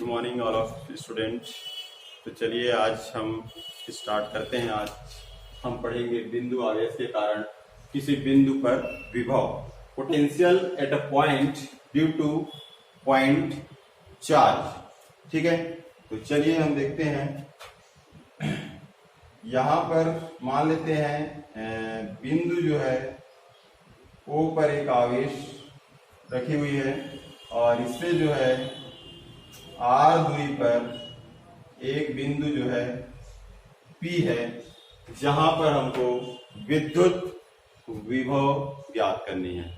Morning all of students. तो चलिए आज हम स्टार्ट करते हैं। आज हम पढ़ेंगे बिंदु आवेश के कारण किसी बिंदु पर विभव, potential at a point due two point charge. ठीक है, तो चलिए हम देखते हैं। यहां पर मान लेते हैं बिंदु जो है ओ पर एक आवेश रखी हुई है और इससे जो है आर दूरी पर एक बिंदु जो है पी है, जहां पर हमको विद्युत विभव ज्ञात करनी है।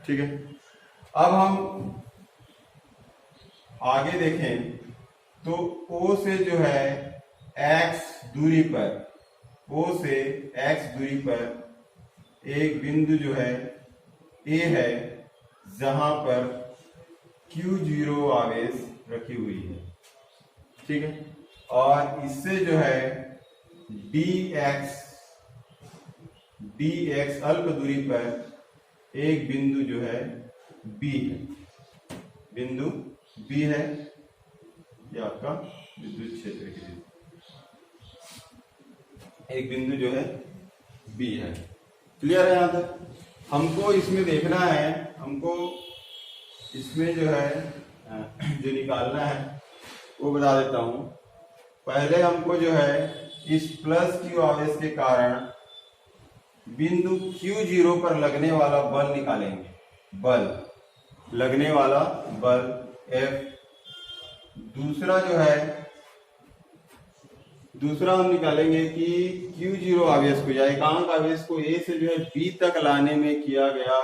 ठीक है, अब हम आगे देखें तो O से जो है x दूरी पर, O से x दूरी पर एक बिंदु जो है A है, जहां पर Q0 आवेश रखी हुई है। ठीक है, और इससे जो है dx अल्प दूरी पर एक बिंदु जो है B है, बिंदु B है, ये आपका विद्युत क्षेत्र के लिए एक बिंदु जो है B है। क्लियर है? यहां तक हमको इसमें देखना है, हमको इसमें जो है जो निकालना है वो बता देता हूं। पहले हमको जो है इस प्लस Q आवेश के कारण बिंदु Q0 पर लगने वाला बल निकालेंगे। बल लगने वाला बल F। दूसरा हम निकालेंगे कि Q0 आवेश को या एकांक आवेश को A से जो है B तक लाने में किया गया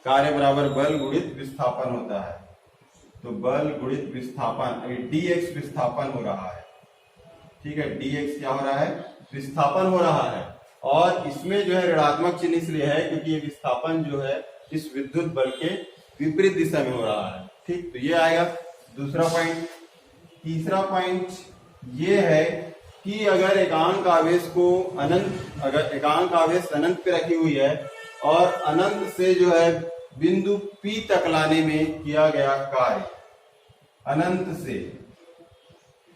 कार्य बराबर बल गुणित विस्थापन होता है। तो बल गुणित विस्थापन, dx विस्थापन हो रहा है। ठीक है, dx क्या हो रहा है? विस्थापन हो रहा है। और इसमें जो है ऋणात्मक चिन्ह इसलिए है क्योंकि ये विस्थापन जो है इस विद्युत बल के विपरीत दिशा में हो रहा है। ठीक, तो ये आएगा दूसरा पॉइंट। तीसरा पॉइंट ये है कि अगर एकांक आवेश अनंत पे रखी हुई है और अनंत से जो है बिंदु P तक लाने में किया गया कार्य, अनंत से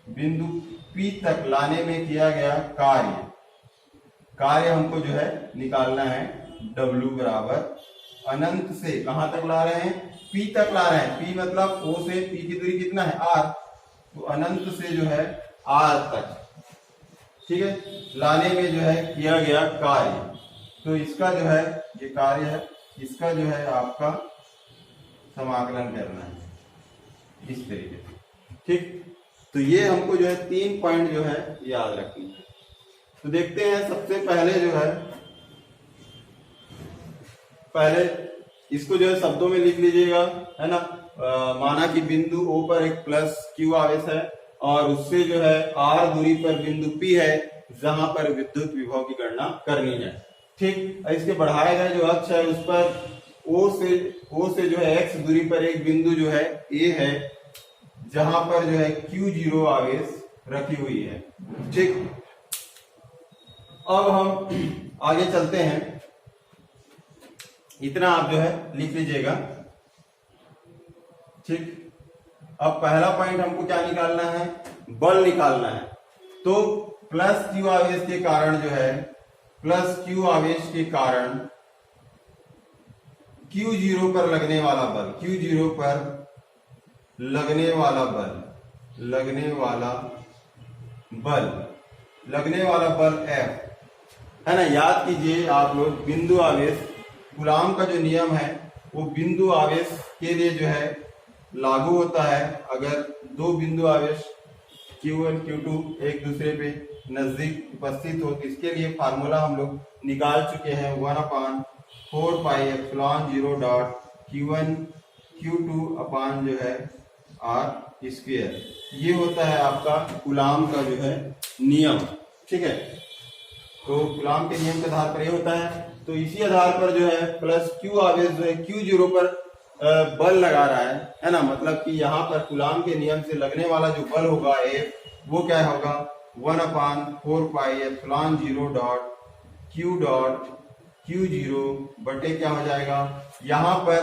बिंदु P तक लाने में किया गया कार्य हमको जो है निकालना है। W बराबर अनंत से कहां तक ला रहे हैं? P तक ला रहे हैं। P मतलब O से P की दूरी कितना है? R। तो अनंत से जो है R तक, ठीक है, लाने में जो है किया गया कार्य। तो इसका जो है ये कार्य है, इसका जो है आपका समाकलन करना है इस तरीके से। ठीक, तो ये हमको जो है 3 पॉइंट जो है याद रखनी है। तो देखते हैं, सबसे पहले जो है पहले इसको जो है शब्दों में लिख लीजिएगा, है ना। माना कि बिंदु O पर एक प्लस Q आवेश है और उससे जो है R दूरी पर बिंदु P है, जहां पर विद्युत विभव की गणना करनी है। ठीक, इसके बढ़ाए गए जो अक्ष है उस पर O से जो है x दूरी पर एक बिंदु जो है A है, जहां पर जो है Q0 आवेश रखी हुई है। ठीक, अब हम आगे चलते हैं। इतना आप जो है लिख लीजिएगा। ठीक, अब पहला पॉइंट हमको क्या निकालना है? बल निकालना है। तो प्लस Q आवेश के कारण जो है, प्लस Q आवेश के कारण Q0 पर लगने वाला बल, Q0 पर लगने वाला बल F है ना। याद कीजिए आप लोग, बिंदु आवेश कूलाम का जो नियम है वो बिंदु आवेश के लिए जो है लागू होता है। अगर दो बिंदु आवेश Q1 Q2 एक दूसरे पे नजदीक उपस्थित हो, तो इसके लिए फार्मूला हम लोग निकाल चुके हैं, 1/4 pi epsilon 0 dot Q1 Q2 अपान जो है R स्क्वायर। ये होता है आपका कूलाम का जो है नियम। ठीक है, तो कूलाम के नियम के आधार पर ये होता है। तो इसी आधार पर जो है प्लस Q आवेश जो है Q0 पर बल लगा रहा है ना। मतलब कि यहाँ पर कूलाम के नियम से लगने वाला जो बल होगा F, वो क्या होगा? 1/4 पाई एप्सिलॉन 0 डॉट Q0 बटे क्या हो जाएगा? यहाँ पर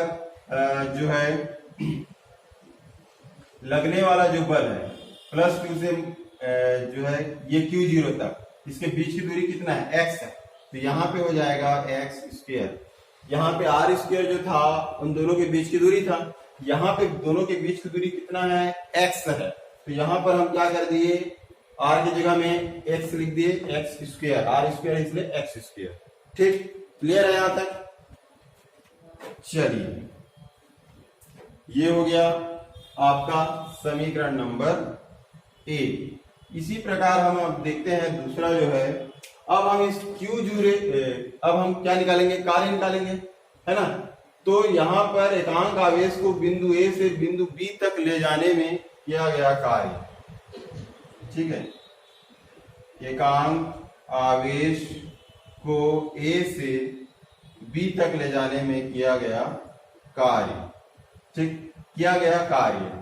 जो है लगने वाला जो बल है +Q से जो है ये Q0 तक, इसके बीच की दूरी कितना है, x है, तो यहाँ पे हो जाएगा x²। यहाँ पे r² जो था उन दोनों के बीच की दूरी था, यहाँ पे दोनों के बीच की दूरी कितना है, x है, तो यहाँ पर हम क्या कर दिए, r की जगह में x लिख दिए, x², r² इसलिए x²। ठीक, क्लियर है यहाँ तक? चलिए, ये हो गया आपका समीकरण नंबर ए। इसी प्रकार हम अब देखते हैं दूसरा जो है, अब हम इस अब हम क्या निकालेंगे, कार्य निकालेंगे, है ना। तो यहाँ पर एकांक आवेश को बिंदु ए से बिंदु बी तक ले जाने में किया गया कार्य, ठीक है, एकांक आवेश को ए से बी तक ले जाने में किया गया कार्य, ठीक, किया गया कार्य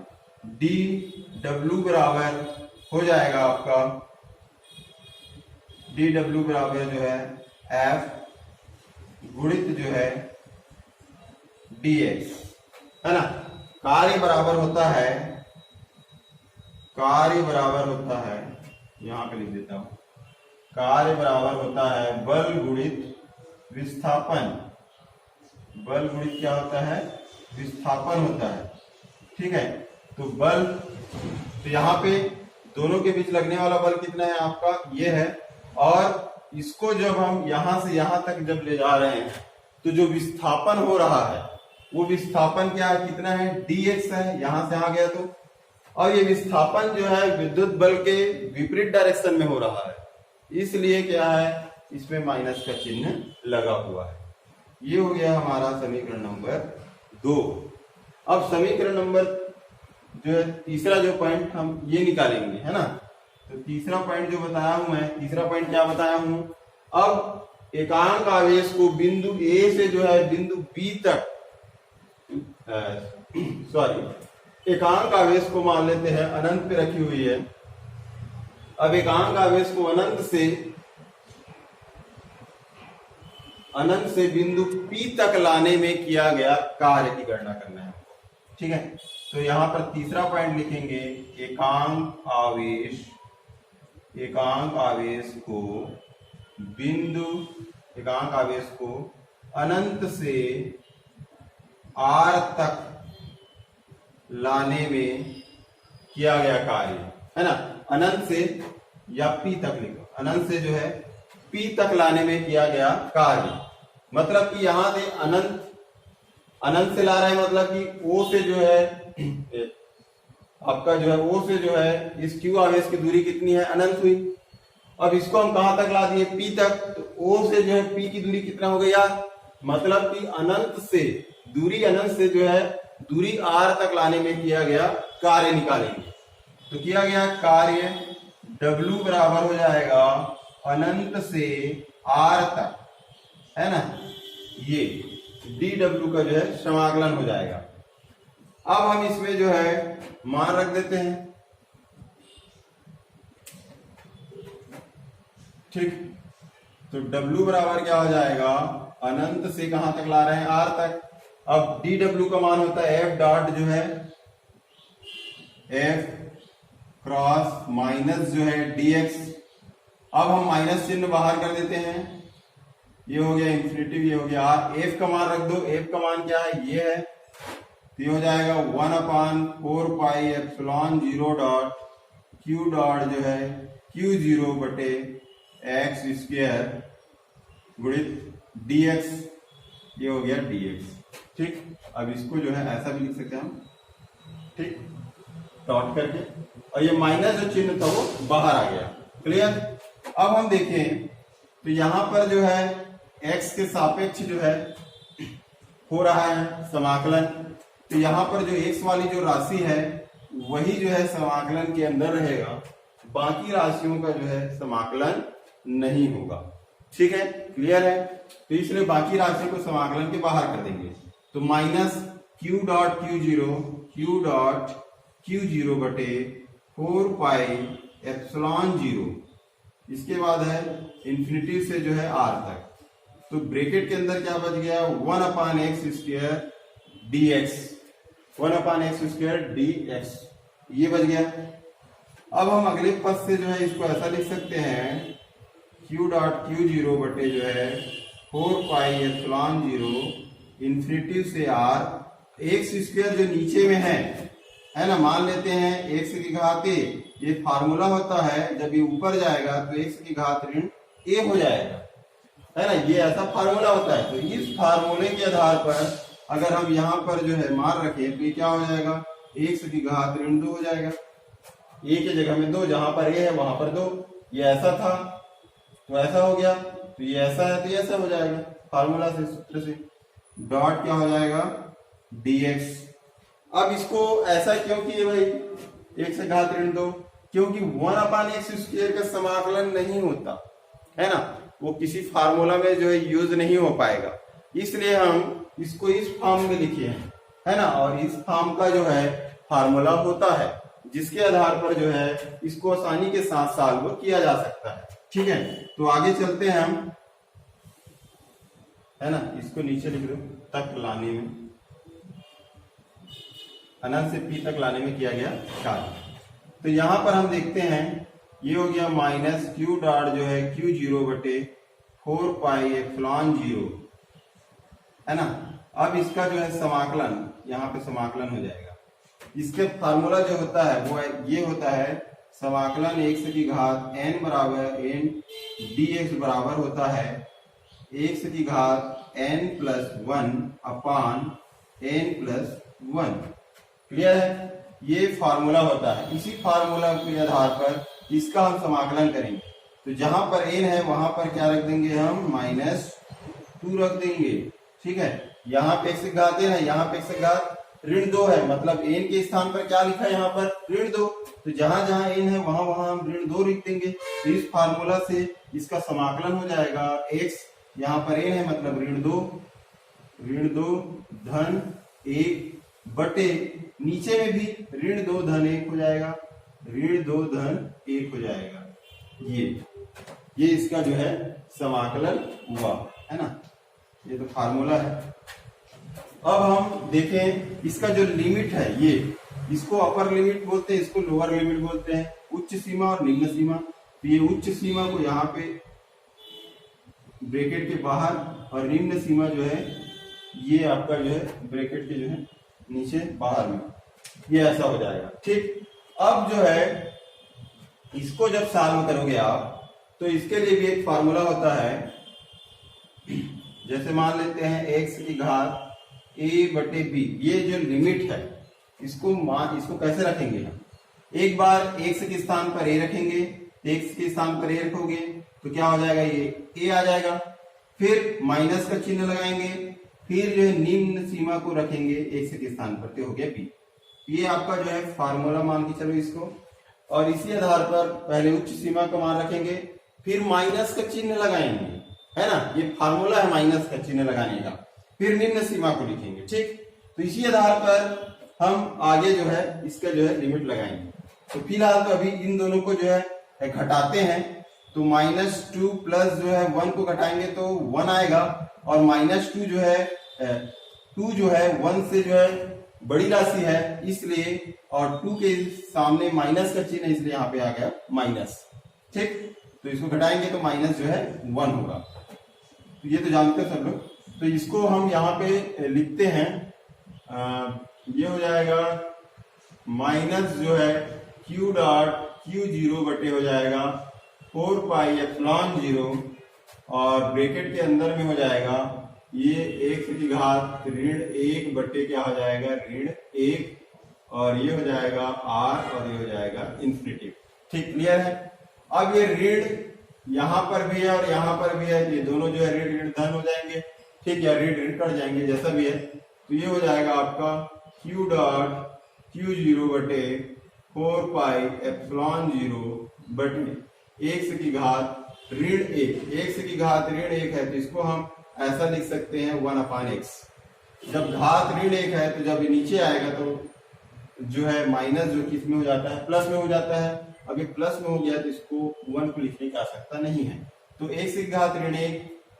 dw बराबर हो जाएगा आपका, dw बराबर जो है f गुणित जो है dx, है ना। कार्य बराबर होता है, यहां पे लिख देता हूं, कार्य बराबर होता है बल गुणित विस्थापन। बल गुणित क्या होता है, विस्थापन होता है, ठीक है। तो बल, तो यहाँ पे दोनों के बीच लगने वाला बल कितना है आपका, ये है, और इसको जब हम यहां से यहां तक जब ले जा रहे हैं तो जो विस्थापन हो रहा है वो विस्थापन क्या है, कितना है, dx है, यहां से आ गया तो, और ये विस्थापन जो है विद्युत बल के विपरीत डायरेक्शन में हो रहा है, इसलिए क्या है, इसमें माइनस का चिन्ह लगा हुआ है। ये हो गया हमारा समीकरण नंबर 2। अब समीकरण नंबर जो है तीसरा जो पॉइंट हम ये निकालेंगे, है ना। तो तीसरा पॉइंट जो बताया हूं मैं, तीसरा पॉइंट क्या बताया हूं, अब एकांक आवेश को बिंदु ए से जो है बिंदु बी तक, एकांक आवेश को मान लेते हैं अनंत पे रखी हुई है। अब एकांक आवेश को अनंत से बिंदु P तक लाने में किया गया कार्य की गणना करना है, ठीक है। तो यहां पर तीसरा पॉइंट लिखेंगे, एकांक आवेश को अनंत से r तक लाने में किया गया कार्य, है ना। अनंत से या P तक लिखो, अनंत से जो है P तक लाने में किया गया कार्य, मतलब कि यहां से अनंत से ला रहे हैं, मतलब कि O से जो है आपका जो है O से जो है इस Q आवेश की दूरी कितनी है, अनंत हुई। अब इसको हम कहां तक ला दिए, P तक, तो O से जो है P की दूरी कितना हो गई यार, मतलब कि अनंत से जो है दूरी R तक लाने में किया गया कार्य निकालेंगे। तो किया गया कार्य W बराबर हो जाएगा अनंत से R तक, है ना, ये dw का जो है समाकलन हो जाएगा। अब हम इसमें जो है मान रख देते हैं, ठीक। तो w बराबर क्या हो जाएगा, अनंत से कहां तक ला रहे हैं, r तक। अब dw का मान होता है f डॉट जो है f क्रॉस माइनस जो है dx। अब हम माइनस चिन्ह बाहर कर देते हैं, ये हो गया इंफिनिटी, ये हो गया r। f का मान रख दो, f का मान क्या है, ये है, तो ये हो जाएगा 1/4 pi epsilon 0 dot q dot जो है q0 बटे x² गुणित dx, ये हो गया dx, ठीक। अब इसको जो है ऐसा भी लिख सकते हैं हम, ठीक, डॉट करके, और ये माइनस जो चिन्ह था वो बाहर आ गया, क्लियर। अब हम देखें तो यहां पर जो है x के सापेक्ष जो है हो रहा है समाकलन, तो यहां पर जो x वाली जो राशि है वही जो है समाकलन के अंदर रहेगा, बाकी राशियों का जो है समाकलन नहीं होगा, ठीक है, क्लियर है। तो इसलिए बाकी राशि को समाकलन के बाहर कर देंगे, तो माइनस q डॉट q0 बटे 4 पाई एप्सिलॉन 0, इसके बाद है इंफिनिटी से जो है r तक, तो ब्रैकेट के अंदर क्या बच गया, 1/x² dx, 1/x² dx, ये बच गया। अब हम अगले पद से जो है इसको ऐसा लिख सकते हैं q डॉट q0 बटे जो है 4πε0 इन्फिनिटी से r, x² जो नीचे में है ना, मान लेते हैं x की घात a, ये फार्मूला होता है जब ये ऊपर जाएगा तो x की घात ऋण a हो जाएगा, है ना, ये ऐसा फार्मूला होता है। तो इस फार्मूले के आधार पर अगर हम यहाँ पर जो है मान रखें तो ये क्या हो जाएगा, x की घात ऋण 2 हो जाएगा, a की जगह में 2, जहां पर a है वहां पर 2, ये ऐसा था तो ऐसा हो गया, तो ये ऐसा है तो ये ऐसा हो जाएगा फार्मूला से, सूत्र से। डॉट क्या हो जाएगा dx। अब इसको ऐसा क्यों किए भाई, x से घात ऋण 2, क्योंकि 1/x² का समाकलन नहीं होता है ना, वो किसी फार्मूला में जो है यूज नहीं हो पाएगा, इसलिए हम इसको इस फॉर्म में लिखे हैं, है ना। और इस फॉर्म का जो है फार्मूला होता है जिसके आधार पर जो है इसको आसानी के साथ सॉल्व किया जा सकता है। ठीक है, तो आगे चलते हैं हम, है ना, इसको नीचे लिख दो, तक लाने में, अनंत से p तक लाने में किया गया कार्य। तो यहां पर हम देखते हैं ये हो गया माइनस q डॉट जो है q0 बटे 4πε0, है ना। अब इसका जो है समाकलन, यहाँ पे समाकलन हो जाएगा, इसके फार्मूला जो होता है वो ये होता है समाकलन x की घात n बराबर n dx बराबर होता है x की घात n+1 अपान n+1। क्लियर है, ये फार्मूला होता है। इसी फार्मूला के आधार पर इसका हम समाकलन करेंगे, तो जहां पर n है वहां पर क्या रख देंगे हम, -2 रख देंगे। ठीक है, यहाँ पे x की घात n है, यहाँ पे x की घात ऋण 2 है, मतलब n के स्थान पर क्या लिखा है यहाँ पर ऋण 2, तो जहां जहां n है वहां वहां हम ऋण 2 लिख देंगे। तो इस फार्मूला से इसका समाकलन हो जाएगा x, यहाँ पर n है मतलब ऋण 2 धन 1 बटे नीचे में भी ऋण 2 धन 1 हो जाएगा, ऋण 2 धन 1 हो जाएगा। ये इसका जो है समाकलन हुआ, है ना, ये तो फार्मूला है। अब हम देखें इसका जो लिमिट है, ये इसको अपर लिमिट बोलते हैं, इसको लोअर लिमिट बोलते हैं, उच्च सीमा और निम्न सीमा। तो ये उच्च सीमा को यहाँ पे ब्रैकेट के बाहर और निम्न सीमा जो है ये आपका जो है ब्रैकेट के जो है नीचे बाहर में, ये ऐसा हो जाएगा। ठीक, अब जो है इसको जब सॉल्व करोगे आप तो इसके लिए भी एक फार्मूला होता है, जैसे मान लेते हैं x की घात a बटे b, ये जो लिमिट है इसको कैसे रखेंगे हम, एक बार x के स्थान पर a रखेंगे, x के स्थान पर a रखोगे तो क्या हो जाएगा, ये a आ जाएगा, फिर माइनस का चिन्ह लगाएंगे, फिर जो है निम्न सीमा को रखेंगे x के स्थान पर, तो हो गया b। ये आपका जो है फार्मूला मान के चलो इसको, और इसी आधार पर पहले उच्च सीमा का मान रखेंगे, फिर माइनस का चिन्ह लगाएंगे, है ना, ये फार्मूला है माइनस का चिन्ह लगाने का, फिर निम्न सीमा को लिखेंगे। ठीक, तो इसी आधार पर हम आगे जो है इसका जो है लिमिट लगाएंगे। तो फिलहाल तो अभी इन दोनों को जो है घटाते हैं, तो -2 प्लस जो है 1 को घटाएंगे तो 1 आएगा, और -2 जो है 2 जो है 1 से जो है बड़ी राशि है इसलिए, और 2 के सामने माइनस का चिन्ह है इसलिए यहाँ पे आ गया माइनस। ठीक, तो इसको घटाएंगे तो माइनस जो है 1 होगा, तो ये तो जानते हैं सब लोग। तो इसको हम यहाँ पे लिखते हैं, ये हो जाएगा माइनस जो है q डॉट q0 बटे हो जाएगा 4πε0, और ब्रैकेट के अंदर में हो जाएगा ये x की घात ऋण 1 बटे क्या हो जाएगा, ऋण 1, और ये हो जाएगा r, और ये हो जाएगा इन्फिनिटी। ठीक, क्लियर है। अब ये ऋण यहाँ पर भी है और यहाँ पर भी है, ये दोनों जो है ऋण ऋण धन हो जाएंगे। ठीक, या ऋण ऋण कट जाएंगे जैसा भी है, तो ये हो जाएगा आपका q डॉट q0 बटे 4πε0 बटे x की घात ऋण 1, x की घात ऋण 1 है तो इसको हम ऐसा लिख सकते हैं 1/x। जब घात ऋण 1 है तो जब नीचे आएगा तो जो है माइनस जो किस में हो जाता है, प्लस में हो जाता है। अभी प्लस में हो गया तो इसको 1 को लिखने की आवश्यकता नहीं है, तो x की घात ऋण 1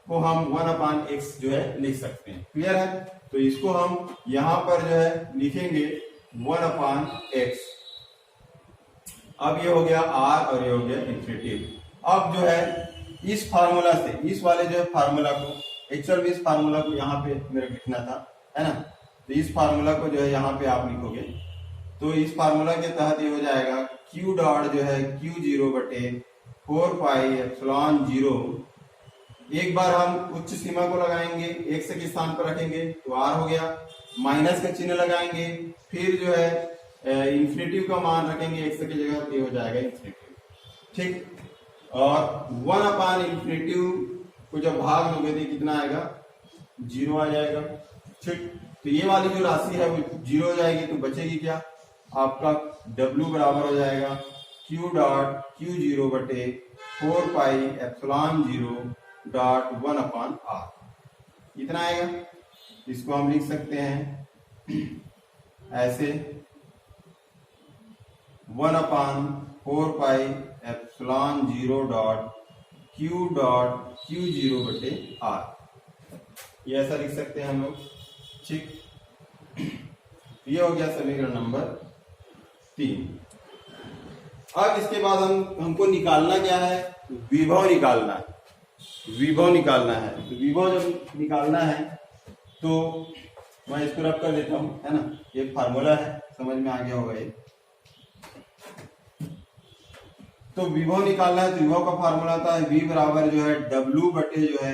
को हम 1/x जो है लिख सकते हैं। क्लियर है? तो इसको हम यहां पर जो है लिखेंगे 1/x। अब ये हो गया r और ये हो गया इन्फिनिटिव। अब जो है इस फार्मूला से, इस वाले जो है फार्मूला को, एक्चुअल में इस फार्मूला को यहाँ पे मेरे लिखना था, है ना? तो इस फार्मूला को जो है यहाँ पे आप लिखोगे, तो इस फार्मूला के तहत ये हो जाएगा q डॉट जो है q0 बटे 4 पाई एप्सिलॉन 0। एक बार हम उच्च सीमा को लगाएंगे, x के स्थान पर रखेंगे तो r हो गया, माइनस का चिन्ह लगाएंगे, फिर जो है इंफिनिटिव का मान रखेंगे x की जगह, तो ये हो जाएगा इंफिनिटिव। ठीक, और 1/इंफिनिटिव को जब भाग दोगे तो कितना आएगा? 0 आ जाएगा। ठीक, तो ये वाली जो राशि है वो 0 हो जाएगी, तो बचेगी क्या? आपका W बराबर हो जाएगा q डॉट q0 बटे 4 पाई एप्सिलॉन 0 डॉट 1/r। इतना आएगा। इसको हम लिख सकते हैं ऐसे 1/4 पाई एप्सिलॉन 0 डॉट q0 बटे r। ये ऐसा लिख सकते हैं हम लोग। ठीक, ये हो गया समीकरण नंबर 3। अब इसके बाद हमको निकालना क्या है? विभव निकालना है। विभव निकालना है, तो विभव जब निकालना है तो मैं इसको रब कर देता हूं, है ना? ये फार्मूला है, समझ में आ गया होगा ये। तो विभव निकालना है तो विभव का फार्मूला होता है v बराबर जो है W बटे जो है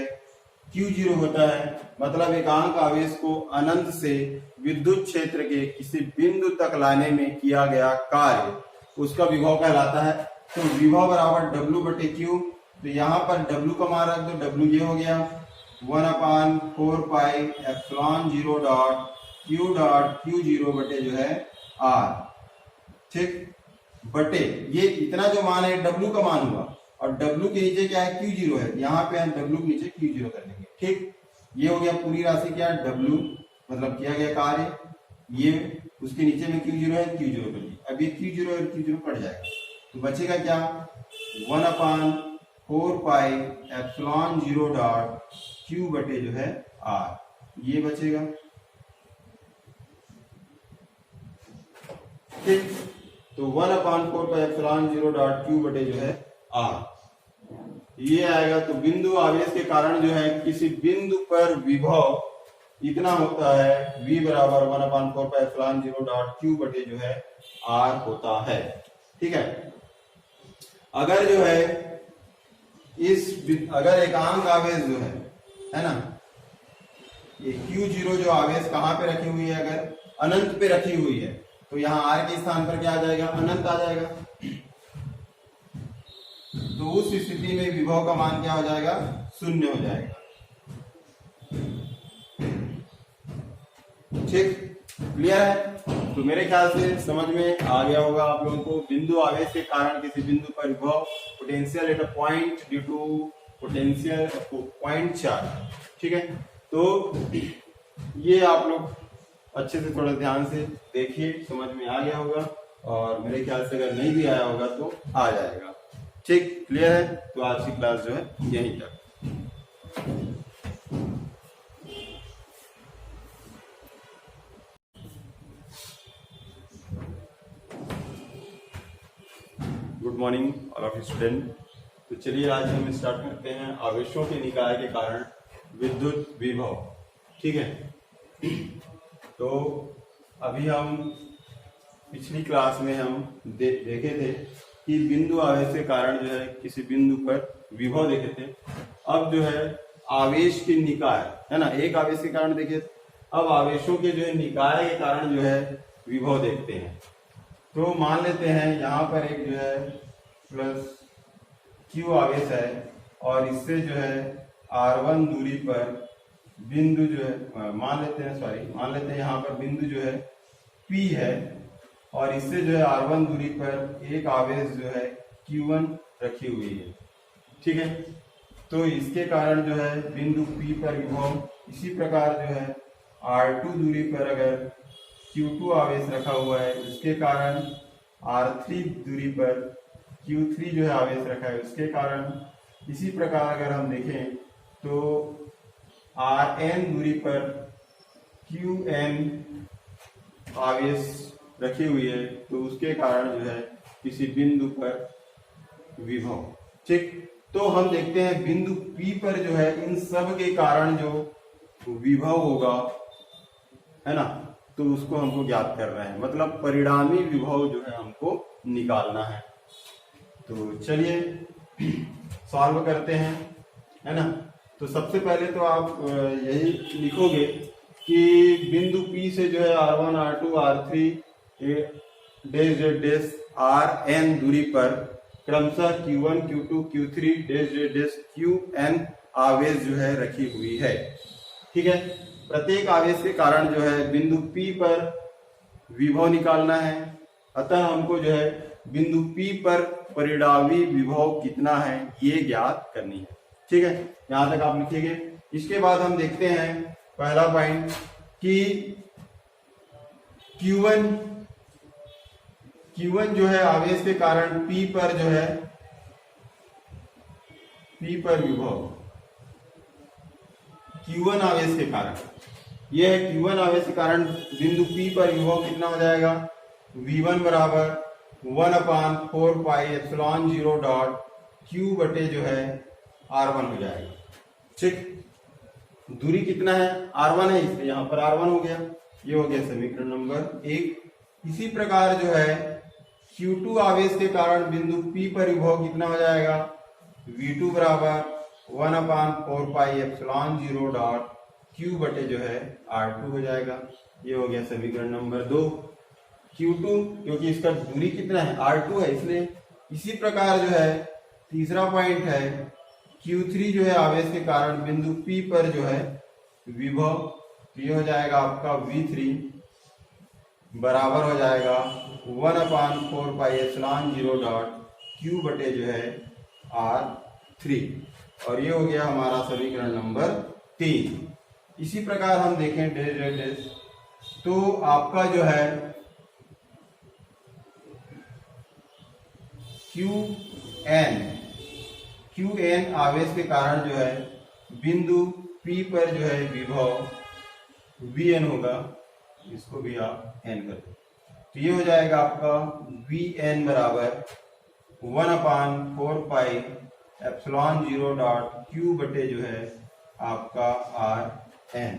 q0 होता है, मतलब एकांक आवेश को अनंत से विद्युत क्षेत्र के किसी बिंदु तक लाने में किया गया कार्य, उसका विभव कहलाता है। तो विभव बराबर W बटे q, तो यहाँ पर W का मान रख दो, W ये हो गया 1/4 पाई एप्सिलॉन 0 डॉट q0 बटे जो है r। ठीक, बटे ये इतना जो मान है W का मान हुआ, और W के नीचे क्या है? q0 है, यहाँ पे हम W के नीचे q0 कर लेंगे। ठीक, ये हो गया पूरी राशि क्या है? W मतलब किया गया कार्य, ये उसके नीचे में q0 है, q0 कर दी। अब ये q0 और q0 कट जाएगा, तो बचेगा क्या? 1/4 पाई एप्सिलॉन 0 डॉट q बटे जो है r, ये बचेगा। ठीक, तो 1/4 पाई एप्सिलॉन 0 डॉट q बटे जो है r, ये आएगा। तो बिंदु आवेश के कारण जो है किसी बिंदु पर विभव इतना होता है, v बराबर 1/4 पाई एप्सिलॉन 0 डॉट q बटे जो है r होता है। ठीक है, अगर जो है अगर एकांक आवेश जो है ना, ये q0 जो आवेश कहाँ पे रखी हुई है? अगर अनंत पे रखी हुई है तो यहाँ r के स्थान पर क्या आ जाएगा? अनंत आ जाएगा। तो उस स्थिति में विभव का मान क्या हो जाएगा? 0 हो जाएगा। ठीक, क्लियर है? तो मेरे ख्याल से समझ में आ गया होगा आप लोगों को। बिंदु आवेश के कारण किसी बिंदु पर विभव, potential at a point due to potential point charge. ठीक है, तो ये आप लोग अच्छे से थोड़ा ध्यान से देखिए, समझ में आ गया होगा, और मेरे ख्याल से अगर नहीं भी आया होगा तो आ जाएगा। ठीक, क्लियर है? तो आज की क्लास जो है यहीं तक। Good morning all of student. तो चलिए आज हम स्टार्ट करते हैं आवेशों के निकाय के कारण विद्युत विभव। ठीक है, तो अभी हम पिछली क्लास में हम देखे थे कि बिंदु आवेश के कारण जो है किसी बिंदु पर विभव देखे थे। अब जो है आवेश के निकाय, है ना, एक आवेश के कारण देखे, अब आवेशों के जो है निकाय के कारण जो है विभव देखते हैं। तो मान लेते हैं यहाँ पर एक जो है प्लस q आवेश है, और इससे जो है r1 दूरी पर बिंदु जो है मान लेते हैं यहाँ पर बिंदु जो है P है, और इससे जो है r1 दूरी पर एक आवेश जो है q1 रखी हुई है। ठीक है, तो इसके कारण जो है बिंदु P पर विभव, इसी प्रकार जो है r2 दूरी पर अगर q2 आवेश रखा हुआ है, उसके कारण r3 दूरी पर q3 जो है आवेश रखा है, उसके कारण इसी प्रकार अगर हम देखें तो आर एन दूरी पर क्यू एन आवेश रखी हुई है, तो उसके कारण जो है किसी बिंदु पर विभव। ठीक, तो हम देखते हैं बिंदु P पर जो है इन सब के कारण जो विभव होगा, है ना, तो उसको हमको ज्ञात करना है, मतलब परिणामी विभव जो है हमको निकालना है। तो चलिए सॉल्व करते हैं, है ना। तो सबसे पहले तो आप यही लिखोगे कि बिंदु P से जो है R1 R2 R3 dash dash dash Rn दूरी पर क्रमशः Q1 Q2 Q3 dash dash dash Qn आवेश जो है रखी हुई है। ठीक है, प्रत्येक आवेश के कारण जो है बिंदु P पर विभव निकालना है। अतः हमको जो है बिंदु P पर परिणामी विभव कितना है ये ज्ञात करनी है। ठीक है, यहां तक आप लिखिए। इसके बाद हम देखते हैं पहला पॉइंट कि Q1 जो है आवेश के कारण P पर जो है P पर विभव, Q1 आवेश के कारण, यह है Q1 आवेश के कारण बिंदु P पर विभव कितना हो जाएगा, V1 बराबर 1/4 पाई एप्सिलॉन 0 डॉट Q बटे जो है R1 हो जाएगा। ठीक, दूरी कितना है, R1 है, इसलिए यहाँ पर R1 हो गया। ये हो गया समीकरण नंबर 1। इसी प्रकार जो है Q2 आवेश के कारण बिंदु P पर विभव कितना हो जाएगा, V2 बराबर 1/4 पाई एप्सिलॉन 0 डॉट Q बटे जो है R2 हो जाएगा। ये हो गया समीकरण नंबर 2। Q2 क्योंकि इसका दूरी कितना है, R2 है, इसलिए इसी प्रकार जो है तीसरा पॉइंट है Q3 जो है आवेश के कारण बिंदु P पर जो है विभव, ये हो जाएगा आपका V3 बराबर हो जाएगा 1/4 पाई एप्सिलॉन 0 डॉट Q बटे जो है R3, और ये हो गया हमारा समीकरण नंबर 3। इसी प्रकार हम देखें डैश डैश डैश, तो आपका जो है Qn आवेश के कारण जो है बिंदु P पर जो है विभव Vn होगा, इसको भी आप n कर दो, तो ये हो जाएगा आपका Vn बराबर 1/4 पाई एप्सिलॉन 0 डॉट Q बटे जो है आपका Rn।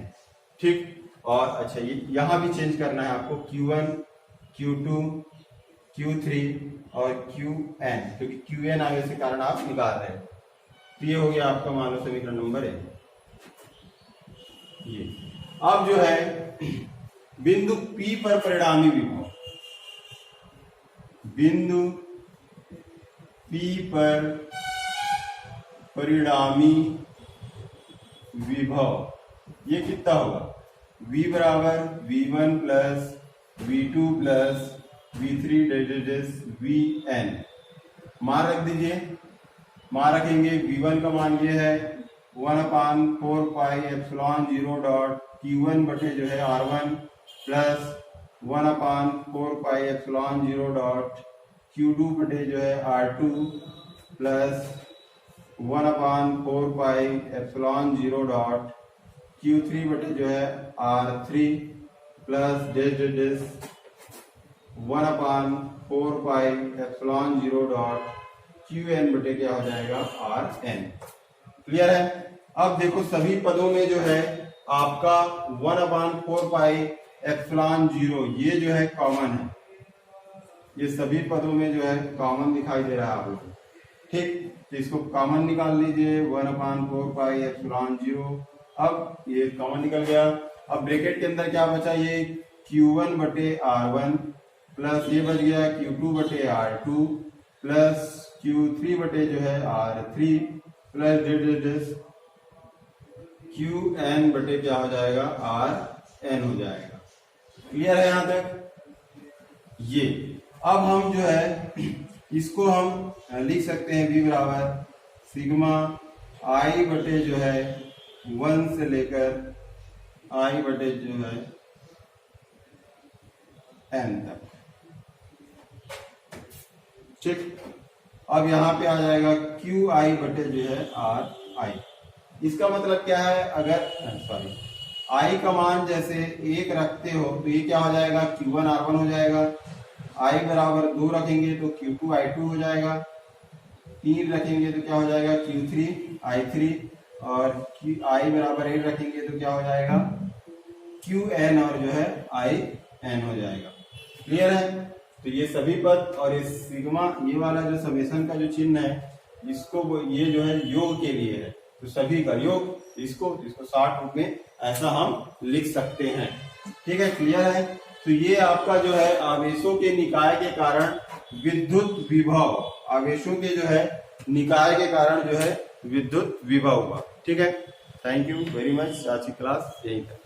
ठीक, और अच्छा ये यहाँ भी चेंज करना है आपको, Q1 Q2 Q3 और Qn, क्योंकि Qn आवेश के कारण आप निकाल रहे हैं। तो ये हो गया आपका मान लो समीकरण नंबर 1। ये अब जो है बिंदु P पर परिणामी विभव, बिंदु P पर परिणामी विभव ये कितना होगा, V बराबर V1 plus V2 plus V3 dash Vn। मान रख दीजिए, मान रखेंगे V1 का मान ये है 1/4 पाई एप्सिलॉन 0 डॉट Q1 बटे जो है R1 plus 1/4 pi epsilon 0 dot Q2 बटे जो है R2 plus 1/4 pi epsilon 0 dot Q3 बटे जो है R3 plus dash dash dash 1/4 pi epsilon 0 dot Qn बटे क्या हो जाएगा Rn। क्लियर है। अब देखो सभी पदों में जो है आपका 1/4 पाई एप्सिलॉन 0 ये जो है कॉमन है, ये सभी पदों में जो है कॉमन दिखाई दे रहा है आप लोग। ठीक, तो इसको कॉमन निकाल लीजिए 1/4 पाई एप्सिलॉन 0। अब ये कॉमन निकल गया। अब ब्रैकेट के अंदर क्या बचा, ये Q1 बटे R1 प्लस ये बच गया Q2 बटे R2 प्लस Q3 बटे जो है R3 प्लस डेस Qn बटे क्या हो जाएगा Rn हो जाएगा। क्लियर है यहाँ तक। ये अब हम जो है इसको हम लिख सकते हैं V बराबर सिग्मा I बटे जो है 1 से लेकर I बटे जो है n तक। ठीक, अब यहाँ पे आ जाएगा QI बटे जो है RI। इसका मतलब क्या है, अगर सॉरी आई का मान जैसे 1 रखते हो तो ये क्या हो जाएगा, Q1 R1 हो जाएगा। आई बराबर 2 रखेंगे तो Q2 I2 हो जाएगा। 3 रखेंगे तो क्या हो जाएगा, Q3 I3। और आई बराबर 8 रखेंगे तो क्या हो जाएगा, QN और जो है IN हो जाएगा। क्लियर है। तो ये सभी पद और इस सिग्मा ये वाला जो समेशन का जो चिन्ह है, इसको ये जो है योग के लिए है, तो सभी का योग, इसको शॉर्ट रूप में ऐसा हम लिख सकते हैं। ठीक है, क्लियर है। तो ये आपका जो है आवेशों के निकाय के कारण विद्युत विभव, आवेशों के जो है निकाय के कारण जो है विद्युत विभव हुआ। ठीक है, थैंक यू वेरी मच। आज की क्लास यही तक।